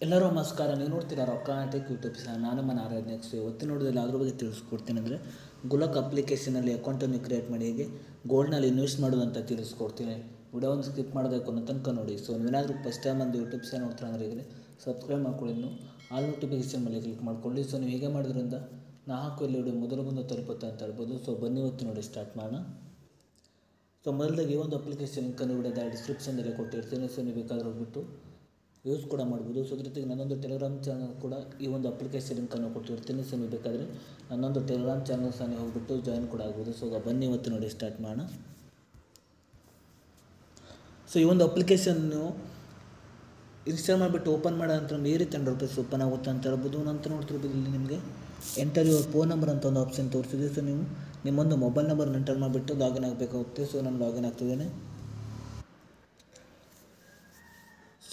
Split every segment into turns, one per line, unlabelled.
ಎಲ್ಲರೂ ನಮಸ್ಕಾರ. ನೀವು ನೋಡ್ತೀರಾ ರೊಕ್ಕಾಟಿಕ್ ಯೂಟ್ಯೂಬ್ ಚಾನಲ್. ನಾನು ಮನ ಆರಾಧನೆಕ್ಸ್. ಇವತ್ತಿನ ನೋಡೋದಿಲ್ಲ ಅದ್ರ ಬಗ್ಗೆ ತಿಳಿಸ್ಕೊಡ್ತೀನಿ. ಅಂದರೆ ಗುಲಕ್ ಅಪ್ಲಿಕೇಶನಲ್ಲಿ ಅಕೌಂಟನ್ನು ಕ್ರಿಯೇಟ್ ಮಾಡಿ ಹೇಗೆ ಗೋಲ್ಡ್ನಲ್ಲಿ ಇನ್ವೆಸ್ಟ್ ಮಾಡೋದು ಅಂತ ತಿಳಿಸ್ಕೊಡ್ತೀನಿ. ವಿಡಿಯೋವನ್ನು ಸ್ಕಿಪ್ ಮಾಡೋದಕ್ಕೆ ಅನ್ನೋ ತನಕ ನೋಡಿ. ಸೊ ನೀವೇನಾದರೂ ಫಸ್ಟ್ ಟೈಮ್ ಒಂದು ಯೂಟ್ಯೂಬ್ ಚಾನಲ್ ನೋಡ್ತಾರೆ ಅಂದರೆ ಈಗಲೇ ಸಬ್ಸ್ಕ್ರೈಬ್ ಮಾಡ್ಕೊಳ್ಳಿ. ಇನ್ನು ಆಲ್ ನೋಟಿಫಿಕೇಷನ್ ಮೇಲೆ ಕ್ಲಿಕ್ ಮಾಡ್ಕೊಳ್ಳಿ. ಸೊ ನೀವು ಹೀಗೆ ಮಾಡೋದ್ರಿಂದ ನಾ ಹಾಕೋ ಇಲ್ಲಿ ವಿಡಿಯೋ ಮೊದಲು ತಲುಪುತ್ತೆ ಅಂತ ಹೇಳ್ಬೋದು. ಸೊ ಬನ್ನಿ ಇವತ್ತು ನೋಡಿ ಸ್ಟಾರ್ಟ್ ಮಾಡೋಣ. ಸೊ ಮೊದಲಾಗಿ ಈ ಒಂದು ಅಪ್ಲಿಕೇಶನ್ ಲಿಂಕನ್ನು ವಿಡಿಯೋದ ಡಿಸ್ಕ್ರಿಪ್ಷನ್ದಲ್ಲಿ ಕೊಟ್ಟಿರ್ತೀನಿ. ಸೊ ನೀವು ಬೇಕಾದ್ರೆ ಹೋಗ್ಬಿಟ್ಟು ಯೂಸ್ ಕೂಡ ಮಾಡ್ಬೋದು. ಸೊ ಅದ್ರ ಜೊತೆಗೆ ನನ್ನೊಂದು ಟೆಲಿಗ್ರಾಮ್ ಚಾನಲ್ ಕೂಡ ಈ ಒಂದು ಅಪ್ಲಿಕೇಶನ್ ಲಿಂಕನ್ನು ಕೊಟ್ಟಿರ್ತೀನಿ. ಸೊ ನೀವು ಬೇಕಾದರೆ ನನ್ನೊಂದು ಟೆಲಿಗ್ರಾಮ್ ಚಾನಲ್ ಸಹ ನೀವು ಹೋಗ್ಬಿಟ್ಟು ಜಾಯಿನ್ ಕೂಡ ಆಗ್ಬೋದು. ಸೊ ಬನ್ನಿ ಇವತ್ತು ನೋಡಿ ಸ್ಟಾರ್ಟ್ ಮಾಡೋಣ. ಸೊ ಈ ಒಂದು ಅಪ್ಲಿಕೇಶನ್ನು ಇನ್ಸ್ಟಾಲ್ ಮಾಡಿಬಿಟ್ಟು ಓಪನ್ ಮಾಡೋ ನಂತರ ಮೇರಿ ₹10 ಓಪನ್ ಆಗುತ್ತೆ ಅಂತ ಹೇಳ್ಬೋದು. ನಂತರ ನೋಡ್ತಿರ್ಬೋದು ಇಲ್ಲಿ ನಿಮಗೆ ಎಂಟರ್ ಯುವರ್ ಫೋನ್ ನಂಬರ್ ಅಂತ ಒಂದು ಆಪ್ಷನ್ ತೋರಿಸಿದೆ. ಸೊ ನೀವು ನಿಮ್ಮೊಂದು ಮೊಬೈಲ್ ನಂಬರ್ನ ಎಂಟರ್ ಮಾಡಿಬಿಟ್ಟು ಲಾಗಿನ್ ಆಗಬೇಕಾಗುತ್ತೆ. ಸೊ ನಾನು ಲಾಗಿನ್ ಆಗ್ತಿದ್ದೇನೆ.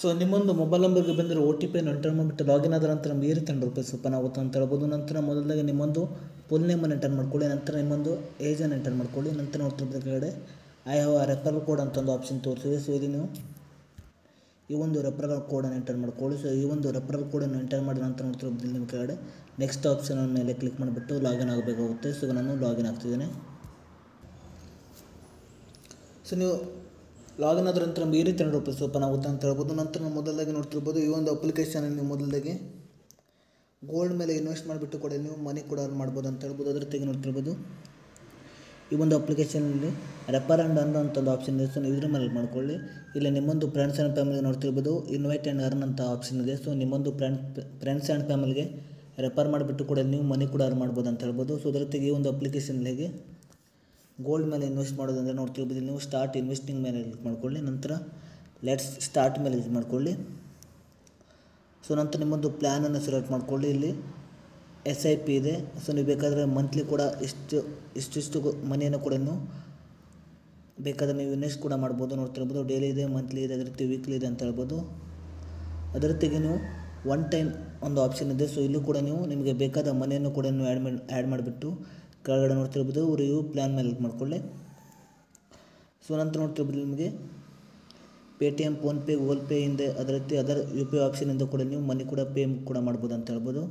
ಸೊ ನಿಮ್ಮೊಂದು ಮೊಬೈಲ್ ನಂಬರ್ಗೆ ಬಂದರೆ OTP ಎಂಟರ್ ಮಾಡಿಬಿಟ್ಟು ಲಾಗಿನ್ ಆದ ನಂತರ ಮೇರಿ ₹10 ಓಪನ್ ಆಗುತ್ತೆ ಅಂತ ಹೇಳ್ಬೋದು. ನಂತರ ಮೊದಲಾಗಿ ನಿಮ್ಮೊಂದು ಫುಲ್ ನೇಮನ್ನು ಎಂಟರ್ ಮಾಡ್ಕೊಳ್ಳಿ. ನಂತರ ನಿಮ್ಮೊಂದು ಏಜನ್ನು ಎಂಟರ್ ಮಾಡ್ಕೊಳ್ಳಿ. ನಂತರ ನೋಡ್ತಿರ್ಬೋದು ಕೆಳಗಡೆ I have a referral code ಅಂತ ಒಂದು ಆಪ್ಷನ್ ತೋರಿಸಿದೆ. ಸೊ ಇಲ್ಲಿ ನೀವು ಈ ಒಂದು ರೆಫರಲ್ ಕೋಡನ್ನು ಎಂಟರ್ ಮಾಡ್ಕೊಳ್ಳಿ. ಸೊ ಈ ಒಂದು ರೆಫರಲ್ ಕೋಡನ್ನು ಎಂಟರ್ ಮಾಡಿದ ನಂತರ ನೋಡ್ತಿರ್ಬೋದು ನಿಮ್ಮ ಕೆಳಗಡೆ ನೆಕ್ಸ್ಟ್ ಆಪ್ಷನ್ ಮೇಲೆ ಕ್ಲಿಕ್ ಮಾಡಿಬಿಟ್ಟು ಲಾಗಿನ್ ಆಗಬೇಕಾಗುತ್ತೆ. ಸೊ ನಾನು ಲಾಗಿನ್ ಆಗ್ತಿದ್ದೇನೆ. ಸೊ ನೀವು ಲಾಗಿನ್ ಆದ ನಂತರ ಮೇರಿ ₹10 ಓಪನ್ ಆಗುತ್ತೆ ಅಂತ ಹೇಳ್ಬೋದು. ನಂತರ ಮೊದಲಾಗಿ ನೋಡ್ತಿರ್ಬೋದು ಈ ಒಂದು ಅಪ್ಲಿಕೇಶನ್ ನೀವು ಮೊದಲಾಗಿ ಗೋಲ್ಡ್ ಮೇಲೆ ಇನ್ವೆಸ್ಟ್ ಮಾಡಿಬಿಟ್ಟು ಕೂಡ ನೀವು ಮನಿ ಕೂಡ ಅರ್ನ್ ಮಾಡ್ಬೋದು ಅಂತ ಹೇಳ್ಬೋದು. ಅದ್ರ ಜೊತೆಗೆ ನೋಡ್ತಿರ್ಬೋದು ಈ ಒಂದು ಅಪ್ಲಿಕೇಶನಲ್ಲಿ ರೆಫರ್ ಆ್ಯಂಡ್ ಅರ್ನ್ ಅಂತ ಒಂದು ಆಪ್ಷನ್ ಇದೆ. ಸೊ ನೀವು ಇದ್ರ ಮೇಲೆ ಮಾಡ್ಕೊಳ್ಳಿ. ಇಲ್ಲಿ ನಿಮ್ಮೊಂದು ಫ್ರೆಂಡ್ಸ್ ಆ್ಯಂಡ್ ಫ್ಯಾಮಿಲಿಗೆ ನೋಡ್ತಿರ್ಬೋದು ಇನ್ವೈಟ್ ಆ್ಯಂಡ್ ಅರ್ನ್ ಅಂತ ಆಪ್ಷನ್ ಇದೆ. ಸೊ ನಿಮ್ಮೊಂದು ಫ್ರೆಂಡ್ಸ್ ಆ್ಯಂಡ್ ಫ್ಯಾಮಿಲಿಗೆ ರೆಫರ್ ಮಾಡಿಬಿಟ್ಟು ಕೂಡ ನೀವು ಮನಿ ಕೂಡ ಅರ್ನ್ ಮಾಡ್ಬೋದು ಅಂತ ಹೇಳ್ಬೋದು. ಸೊ ಅದ್ರ ಜೊತೆಗೆ ಈ ಒಂದು ಅಪ್ಲಿಕೇಶನ್ ಹೇಗೆ ಗೋಲ್ಡ್ ಮೇಲೆ ಇನ್ವೆಸ್ಟ್ ಮಾಡೋದಂದರೆ ನೋಡ್ತಿರ್ಬೋದು ನೀವು ಸ್ಟಾರ್ಟ್ ಇನ್ವೆಸ್ಟಿಂಗ್ ಮೇಲೆ ಕ್ಲಿಕ್ ಮಾಡ್ಕೊಳ್ಳಿ. ನಂತರ ಲೆಟ್ಸ್ ಸ್ಟಾರ್ಟ್ ಮೇಲೆ ಕ್ಲಿಕ್ ಮಾಡ್ಕೊಳ್ಳಿ. ಸೊ ನಂತರ ನಿಮ್ಮೊಂದು ಪ್ಲ್ಯಾನನ್ನು ಸೆಲೆಕ್ಟ್ ಮಾಡ್ಕೊಳ್ಳಿ. ಇಲ್ಲಿ SIP ಇದೆ. ಸೊ ನೀವು ಬೇಕಾದರೆ ಮಂತ್ಲಿ ಕೂಡ ಇಷ್ಟಿಷ್ಟು ಮನಿಯನ್ನು ಕೂಡ ನೀವು ಬೇಕಾದರೆ ನೀವು ಇನ್ವೆಸ್ಟ್ ಕೂಡ ಮಾಡ್ಬೋದು. ನೋಡ್ತಿರ್ಬೋದು ಡೈಲಿ ಇದೆ, ಮಂತ್ಲಿ ಇದೆ, ಅದೇ ರೀತಿ ವೀಕ್ಲಿ ಇದೆ ಅಂತ ಹೇಳ್ಬೋದು. ಅದೇ ರೀತಿಗೆ ನೀವು ಒನ್ ಟೈಮ್ ಒಂದು ಆಪ್ಷನ್ ಇದೆ. ಸೊ ಇಲ್ಲೂ ಕೂಡ ನೀವು ನಿಮಗೆ ಬೇಕಾದ ಮನಿಯನ್ನು ಕೂಡ ನೀವು ಆ್ಯಡ್ ಮಾಡಿಬಿಟ್ಟು ಕೆಳಗಡೆ ನೋಡ್ತಿರ್ಬೋದು ರಿವ್ಯೂ ಪ್ಲ್ಯಾನ್ ಮೇಲೆ ಕ್ಲಿಕ್ ಮಾಡ್ಕೊಳ್ಳಿ. ಸೊ ನಂತರ ನೋಡ್ತಿರ್ಬೋದು ನಿಮಗೆ ಪೇಟಿಎಮ್, ಫೋನ್ಪೇ, ಗೂಗಲ್ ಪೇ ಹಿಂದೆ ಅದೇ ರೀತಿ ಅದರ್ UPI ಆಪ್ಷನಿಂದ ಕೂಡ ನೀವು ಮನಿ ಕೂಡ ಪೇ ಕೂಡ ಮಾಡ್ಬೋದು ಅಂತ ಹೇಳ್ಬೋದು.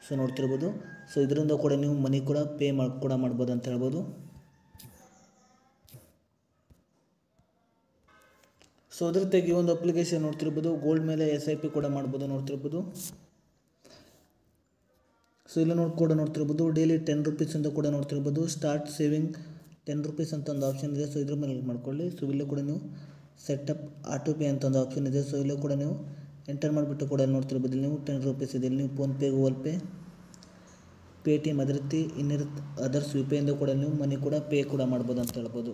ಸೊ ನೋಡ್ತಿರ್ಬೋದು ಸೊ ಇದರಿಂದ ಕೂಡ ನೀವು ಮನಿ ಕೂಡ ಪೇ ಕೂಡ ಮಾಡ್ಬೋದು ಅಂತ ಹೇಳ್ಬೋದು. ಸೊ ಅದ್ರ ಜೊತೆಗೆ ಈ ಒಂದು ಅಪ್ಲಿಕೇಶನ್ ನೋಡ್ತಿರ್ಬೋದು ಗೋಲ್ಡ್ ಮೇಲೆ SIP ಕೂಡ ಮಾಡ್ಬೋದು ನೋಡ್ತಿರ್ಬೋದು. ಸೊ ಇಲ್ಲಿ ನೋಡ್ತಿರ್ಬೋದು ಡೈಲಿ ₹10 ಅಂತ ಕೂಡ ನೋಡ್ತಿರ್ಬೋದು ಸ್ಟಾರ್ಟ್ ಸೇವಿಂಗ್ ₹10 ಅಂತ ಒಂದು ಆಪ್ಷನ್ ಇದೆ. ಸೊ ಇದ್ರ ಮೇಲೆ ಮಾಡ್ಕೊಳ್ಳಿ. ಸೊ ಇಲ್ಲೂ ಕೂಡ ನೀವು ಸೆಟಪ್ ಆಟೋ ಪೇ ಅಂತ ಒಂದು ಆಪ್ಷನ್ ಇದೆ. ಸೊ ಇಲ್ಲೂ ಕೂಡ ನೀವು ಎಂಟರ್ ಮಾಡಿಬಿಟ್ಟು ಕೂಡ ನೋಡ್ತಿರ್ಬೋದು ಇಲ್ಲಿ ನೀವು ₹10 ಇದೆ. ಇಲ್ಲಿ ನೀವು ಫೋನ್ಪೇ, ಗೂಗಲ್ ಪೇ, ಪೇಟಿಎಮ್ ಅದೇ ರೀತಿ ಇನ್ನಿರುತ್ತೆ ಅದರ್ಸ್ UPI ಇಂದ ಕೂಡ ನೀವು ಮನಿ ಕೂಡ ಪೇ ಕೂಡ ಮಾಡ್ಬೋದು ಅಂತ ಹೇಳ್ಬೋದು.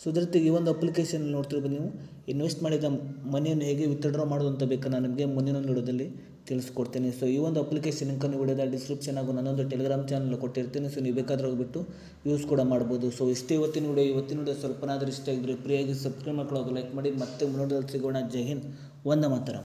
ಸೊ ಅದ್ರ ಜೊತೆಗೆ ಈ ಒಂದು ಅಪ್ಲಿಕೇಶನ್ ನೋಡ್ತಿರ್ಬೋದು ನೀವು ಇನ್ವೆಸ್ಟ್ ಮಾಡಿದ ಮನಿಯನ್ನು ಹೇಗೆ ವಿತ್ಡ್ರಾ ಮಾಡೋದು ಅಂತ ಬೇಕು ನಾನು ನಿಮಗೆ ಮುಂದಿನ ವಿಡಿಯೋದಲ್ಲಿ ತಿಳಿಸ್ಕೊಡ್ತೀನಿ. ಸೊ ಈ ಒಂದು ಅಪ್ಲಿಕೇಶನ್ ಲಿಂಕನ್ನು ವಿಡಿಯೋದ ಡಿಸ್ಕ್ರಿಪ್ಷನ್ ಹಾಗೂ ನನ್ನೊಂದು ಟೆಲಿಗ್ರಾಮ್ ಚಾನಲ್ ಕೊಟ್ಟಿರ್ತೀನಿ. ಸೊ ನೀವು ಬೇಕಾದ್ರೆ ಹೋಗ್ಬಿಟ್ಟು ಯೂಸ್ ಕೂಡ ಮಾಡ್ಬೋದು. ಸೊ ಇಷ್ಟೇ ಇವತ್ತಿನ ವಿಡಿಯೋ ಸ್ವಲ್ಪನಾದರೂ ಇಷ್ಟ ಆಗಿದ್ರೆ ಫ್ರೀಯಾಗಿ ಸಬ್ಸ್ಕ್ರೈಬ್ ಮಾಡ್ಕೊಳ್ಳೋದು ಲೈಕ್ ಮಾಡಿ. ಮತ್ತೆ ಮುಂದಿನ ಸಿಗೋಣ. ಜೈ ಹಿಂದ್, ವಂದೇ ಮಾತರಂ.